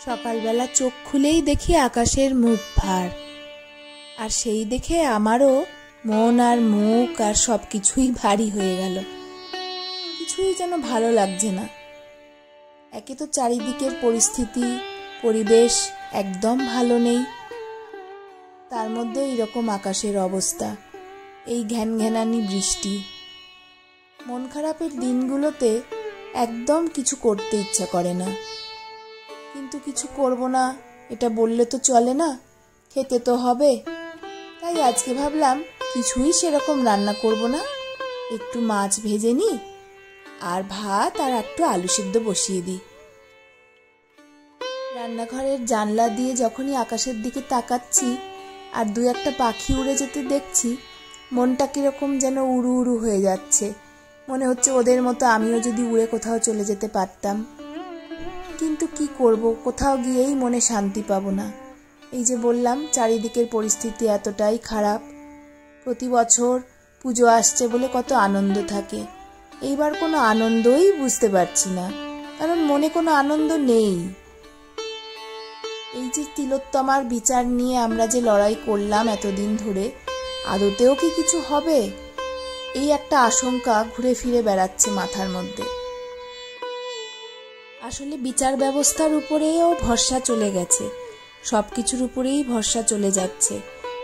সকালবেলা চোখ খুলেই দেখি আকাশের মুখ ভার, আর সেই দেখে আমারও মন আর মুখ আর সব কিছুই ভারী হয়ে গেল। কিছুই যেন ভালো লাগছে না। একে তো চারিদিকের পরিস্থিতি পরিবেশ একদম ভালো নেই, তার মধ্যে এইরকম আকাশের অবস্থা, এই ঘ্যানঘ্যানানি বৃষ্টি। মন খারাপের দিনগুলোতে একদম কিছু করতে ইচ্ছা করে না, কিন্তু কিছু করব না এটা বললে তো চলে না, খেতে তো হবে। তাই আজকে ভাবলাম কিছুই সেরকম রান্না করব না, একটু মাছ ভেজে নিই আর ভাত আর একটু আলু সিদ্ধ বসিয়ে দিই। রান্নাঘরের জানলা দিয়ে যখনই আকাশের দিকে তাকাচ্ছি আর দু একটা পাখি উড়ে যেতে দেখছি, মনটা কিরকম যেন উড়ু উড়ু হয়ে যাচ্ছে। মনে হচ্ছে ওদের মতো আমিও যদি উড়ে কোথাও চলে যেতে পারতাম, কিন্তু কি করব, কোথাও গিয়েই মনে শান্তি পাবো না। এই যে বললাম চারিদিকের পরিস্থিতি এতটাই খারাপ। প্রতি বছর পুজো আসছে বলে কত আনন্দ থাকে, এইবার কোনো আনন্দই বুঝতে পারছি না, কারণ মনে কোনো আনন্দ নেই। এই যে তিলোত্তমার বিচার নিয়ে আমরা যে লড়াই করলাম এতদিন ধরে, আদতেও কি কিছু হবে, এই একটা আশঙ্কা ঘুরে ফিরে বেড়াচ্ছে মাথার মধ্যে। আসলে বিচার ব্যবস্থার উপরেও ভরসা চলে গেছে, সব কিছুর উপরেই ভরসা চলে যাচ্ছে,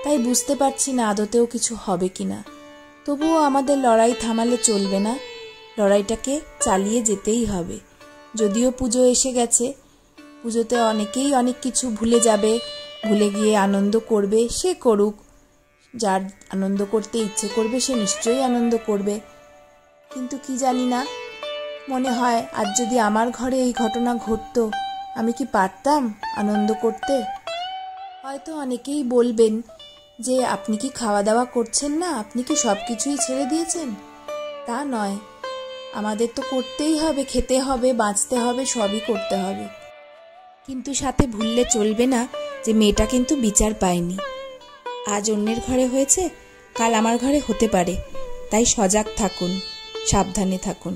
তাই বুঝতে পারছি না আদতেও কিছু হবে কিনা। তবুও আমাদের লড়াই থামালে চলবে না, লড়াইটাকে চালিয়ে যেতেই হবে। যদিও পুজো এসে গেছে, পুজোতে অনেকেই অনেক কিছু ভুলে যাবে, ভুলে গিয়ে আনন্দ করবে, সে করুক। যার আনন্দ করতে ইচ্ছে করবে সে নিশ্চয়ই আনন্দ করবে, কিন্তু কি জানি না, মনে হয় আজ যদি আমার ঘরে এই ঘটনা ঘটতো, আমি কি পারতাম আনন্দ করতে? হয়তো অনেকেই বলবেন যে আপনি কি খাওয়া দাওয়া করছেন না, আপনি কি সব কিছুই ছেড়ে দিয়েছেন? তা নয়, আমাদের তো করতেই হবে, খেতে হবে, বাঁচতে হবে, সবই করতে হবে, কিন্তু সাথে ভুললে চলবে না যে মেয়েটা কিন্তু বিচার পায়নি। আজ অন্যের ঘরে হয়েছে, কাল আমার ঘরে হতে পারে, তাই সজাগ থাকুন, সাবধানে থাকুন।